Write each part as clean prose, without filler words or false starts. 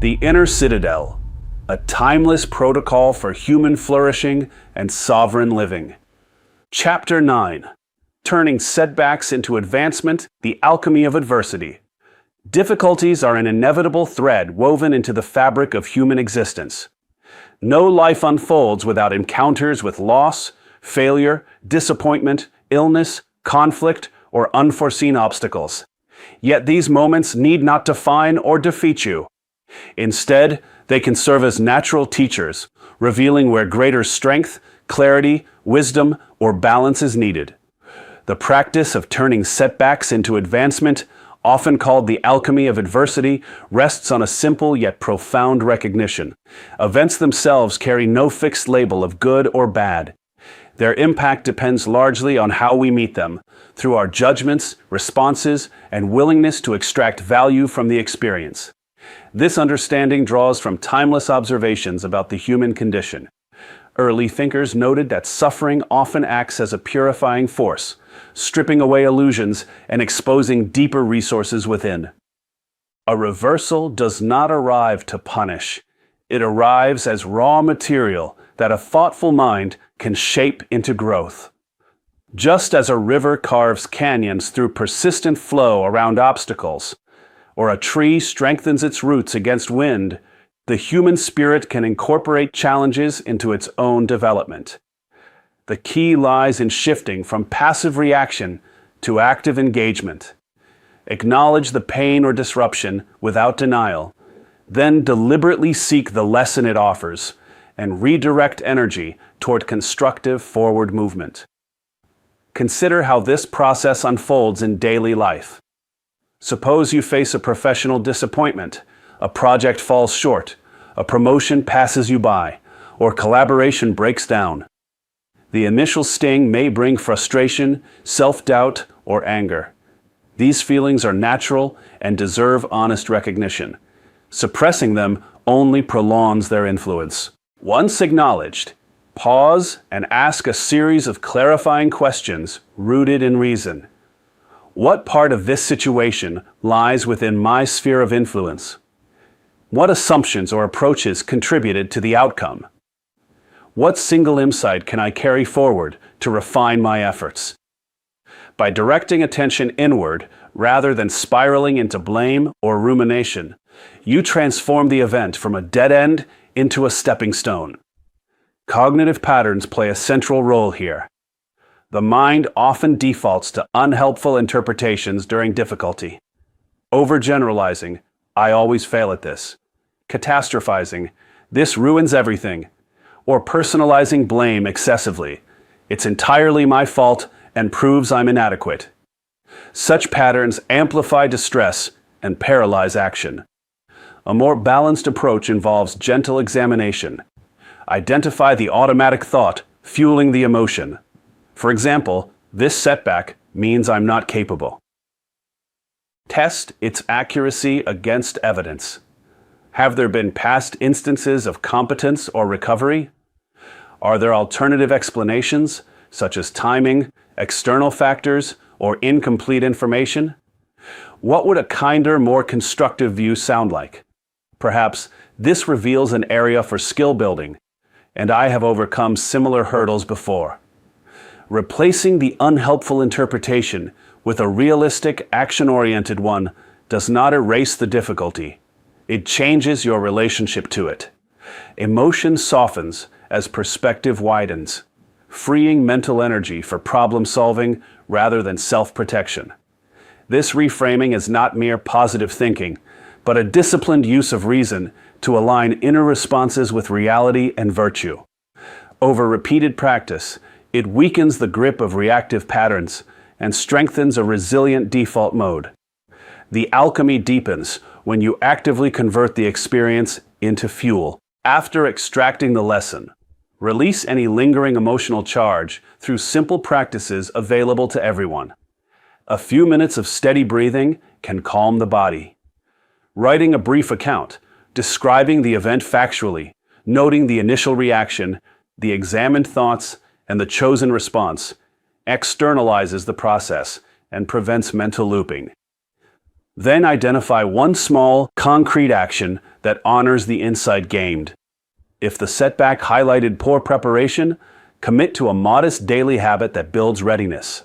The Inner Citadel, a timeless protocol for human flourishing and sovereign living. Chapter 9. Turning setbacks into advancement, the alchemy of adversity. Difficulties are an inevitable thread woven into the fabric of human existence. No life unfolds without encounters with loss, failure, disappointment, illness, conflict, or unforeseen obstacles. Yet these moments need not define or defeat you. Instead, they can serve as natural teachers, revealing where greater strength, clarity, wisdom, or balance is needed. The practice of turning setbacks into advancement, often called the alchemy of adversity, rests on a simple yet profound recognition. Events themselves carry no fixed label of good or bad. Their impact depends largely on how we meet them, through our judgments, responses, and willingness to extract value from the experience. This understanding draws from timeless observations about the human condition. Early thinkers noted that suffering often acts as a purifying force, stripping away illusions and exposing deeper resources within. A reversal does not arrive to punish. It arrives as raw material that a thoughtful mind can shape into growth. Just as a river carves canyons through persistent flow around obstacles, or a tree strengthens its roots against wind, the human spirit can incorporate challenges into its own development. The key lies in shifting from passive reaction to active engagement. Acknowledge the pain or disruption without denial, then deliberately seek the lesson it offers, and redirect energy toward constructive forward movement. Consider how this process unfolds in daily life. Suppose you face a professional disappointment, a project falls short, a promotion passes you by, or collaboration breaks down. The initial sting may bring frustration, self-doubt, or anger. These feelings are natural and deserve honest recognition. Suppressing them only prolongs their influence. Once acknowledged, pause and ask a series of clarifying questions rooted in reason. What part of this situation lies within my sphere of influence? What assumptions or approaches contributed to the outcome? What single insight can I carry forward to refine my efforts? By directing attention inward rather than spiraling into blame or rumination, you transform the event from a dead end into a stepping stone. Cognitive patterns play a central role here. The mind often defaults to unhelpful interpretations during difficulty. Overgeneralizing, "I always fail at this." Catastrophizing, "This ruins everything." Or personalizing blame excessively, "It's entirely my fault and proves I'm inadequate." Such patterns amplify distress and paralyze action. A more balanced approach involves gentle examination. Identify the automatic thought fueling the emotion. For example, "This setback means I'm not capable." Test its accuracy against evidence. Have there been past instances of competence or recovery? Are there alternative explanations, such as timing, external factors, or incomplete information? What would a kinder, more constructive view sound like? Perhaps this reveals an area for skill building, and I have overcome similar hurdles before. Replacing the unhelpful interpretation with a realistic, action-oriented one does not erase the difficulty. It changes your relationship to it. Emotion softens as perspective widens, freeing mental energy for problem-solving rather than self-protection. This reframing is not mere positive thinking, but a disciplined use of reason to align inner responses with reality and virtue. Over repeated practice, it weakens the grip of reactive patterns and strengthens a resilient default mode. The alchemy deepens when you actively convert the experience into fuel. After extracting the lesson, release any lingering emotional charge through simple practices available to everyone. A few minutes of steady breathing can calm the body. Writing a brief account, describing the event factually, noting the initial reaction, the examined thoughts, and the chosen response, externalizes the process and prevents mental looping. Then identify one small, concrete action that honors the insight gained. If the setback highlighted poor preparation, commit to a modest daily habit that builds readiness.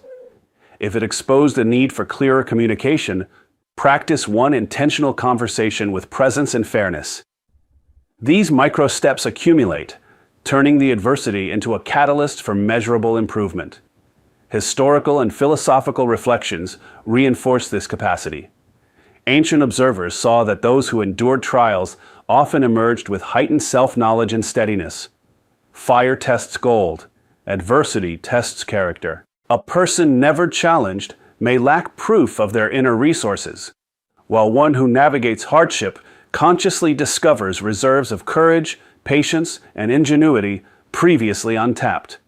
If it exposed a need for clearer communication, practice one intentional conversation with presence and fairness. These micro steps accumulate, turning the adversity into a catalyst for measurable improvement. Historical and philosophical reflections reinforce this capacity. Ancient observers saw that those who endured trials often emerged with heightened self-knowledge and steadiness. Fire tests gold. Adversity tests character. A person never challenged may lack proof of their inner resources, while one who navigates hardship consciously discovers reserves of courage, patience, and ingenuity previously untapped.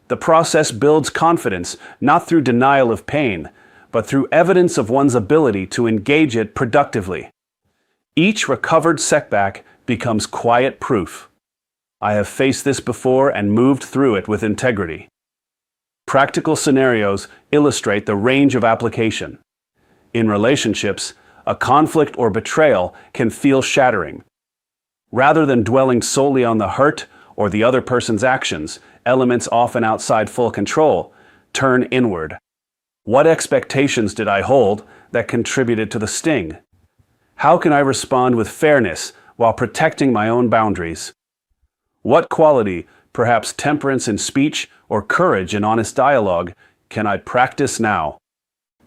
The process builds confidence not through denial of pain, but through evidence of one's ability to engage it productively. Each recovered setback becomes quiet proof. I have faced this before and moved through it with integrity. Practical scenarios illustrate the range of application. In relationships, a conflict or betrayal can feel shattering. Rather than dwelling solely on the hurt or the other person's actions, elements often outside full control, turn inward. What expectations did I hold that contributed to the sting? How can I respond with fairness while protecting my own boundaries? What quality, perhaps temperance in speech or courage in honest dialogue, can I practice now?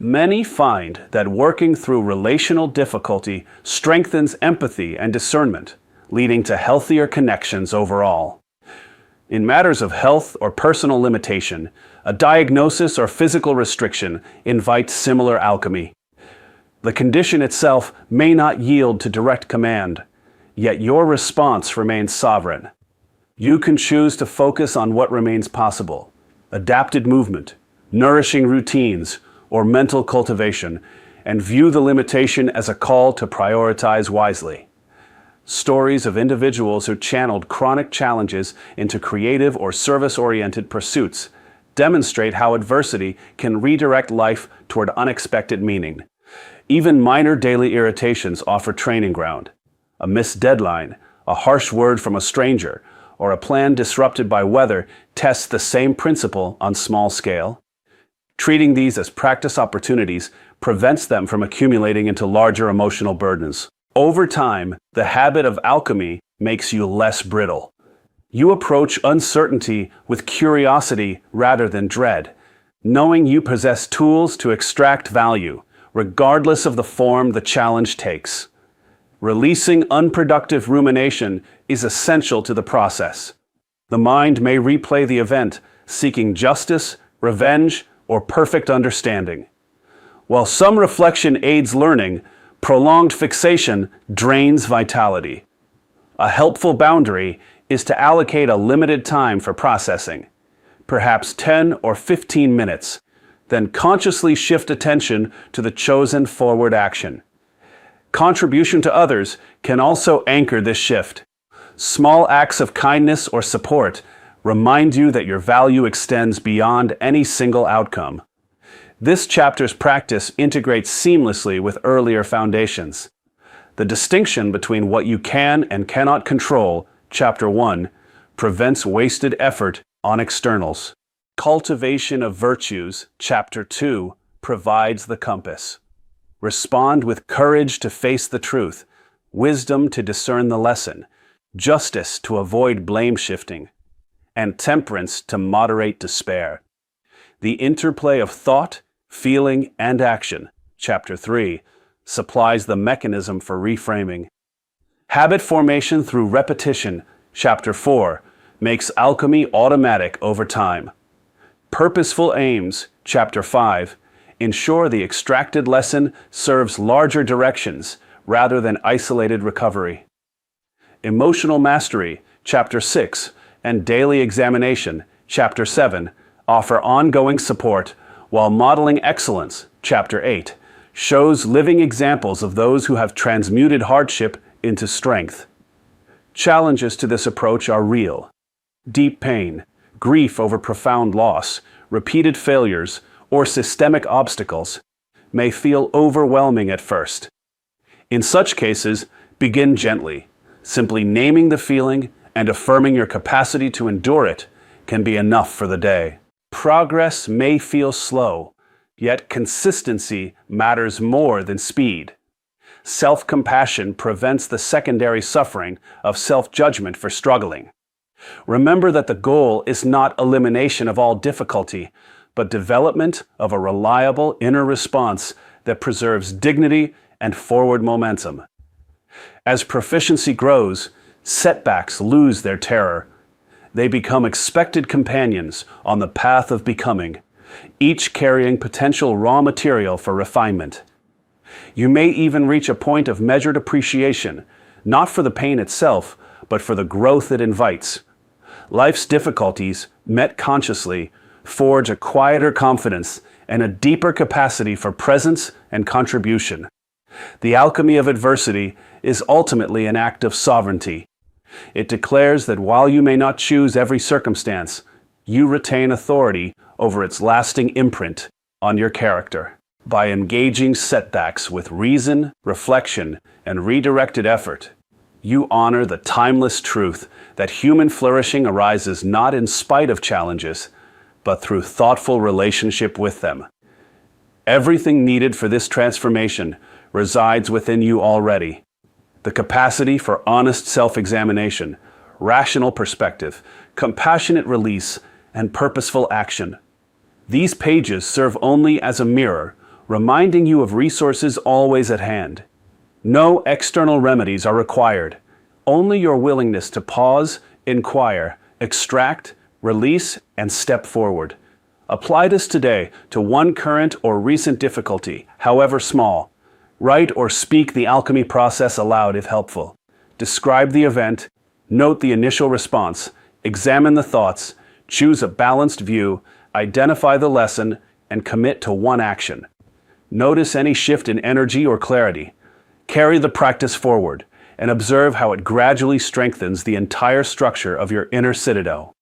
Many find that working through relational difficulty strengthens empathy and discernment, leading to healthier connections overall. In matters of health or personal limitation, a diagnosis or physical restriction invites similar alchemy. The condition itself may not yield to direct command, yet your response remains sovereign. You can choose to focus on what remains possible: adapted movement, nourishing routines, or mental cultivation, and view the limitation as a call to prioritize wisely. Stories of individuals who channeled chronic challenges into creative or service-oriented pursuits demonstrate how adversity can redirect life toward unexpected meaning. Even minor daily irritations offer training ground. A missed deadline, a harsh word from a stranger, or a plan disrupted by weather tests the same principle on small scale. Treating these as practice opportunities prevents them from accumulating into larger emotional burdens. Over time, the habit of alchemy makes you less brittle. You approach uncertainty with curiosity rather than dread, knowing you possess tools to extract value, regardless of the form the challenge takes. Releasing unproductive rumination is essential to the process. The mind may replay the event, seeking justice, revenge, or perfect understanding. While some reflection aids learning, prolonged fixation drains vitality. A helpful boundary is to allocate a limited time for processing, perhaps 10 or 15 minutes, then consciously shift attention to the chosen forward action. Contribution to others can also anchor this shift. Small acts of kindness or support remind you that your value extends beyond any single outcome. This chapter's practice integrates seamlessly with earlier foundations. The distinction between what you can and cannot control, Chapter 1, prevents wasted effort on externals. Cultivation of virtues, Chapter 2, provides the compass. Respond with courage to face the truth, wisdom to discern the lesson, justice to avoid blame shifting, and temperance to moderate despair. The interplay of thought, feeling, and action, Chapter 3, supplies the mechanism for reframing. Habit formation through repetition, Chapter 4, makes alchemy automatic over time. Purposeful aims, Chapter 5, ensure the extracted lesson serves larger directions rather than isolated recovery. Emotional mastery, Chapter 6, and daily examination, Chapter 7, offer ongoing support, while modeling excellence, Chapter 8, shows living examples of those who have transmuted hardship into strength. Challenges to this approach are real. Deep pain, grief over profound loss, repeated failures, or systemic obstacles may feel overwhelming at first. In such cases, begin gently. Simply naming the feeling and affirming your capacity to endure it can be enough for the day. Progress may feel slow, yet consistency matters more than speed. Self-compassion prevents the secondary suffering of self-judgment for struggling. Remember that the goal is not elimination of all difficulty, but development of a reliable inner response that preserves dignity and forward momentum. As proficiency grows, setbacks lose their terror. They become expected companions on the path of becoming, each carrying potential raw material for refinement. You may even reach a point of measured appreciation, not for the pain itself, but for the growth it invites. Life's difficulties, met consciously, forge a quieter confidence and a deeper capacity for presence and contribution. The alchemy of adversity is ultimately an act of sovereignty. It declares that while you may not choose every circumstance, you retain authority over its lasting imprint on your character. By engaging setbacks with reason, reflection, and redirected effort, you honor the timeless truth that human flourishing arises not in spite of challenges, but through thoughtful relationship with them. Everything needed for this transformation resides within you already. The capacity for honest self-examination, rational perspective, compassionate release, and purposeful action. These pages serve only as a mirror, reminding you of resources always at hand. No external remedies are required. Only your willingness to pause, inquire, extract, release, and step forward. Apply this today to one current or recent difficulty, however small. Write or speak the alchemy process aloud if helpful. Describe the event, note the initial response, examine the thoughts, choose a balanced view, identify the lesson, and commit to one action. Notice any shift in energy or clarity. Carry the practice forward and observe how it gradually strengthens the entire structure of your inner citadel.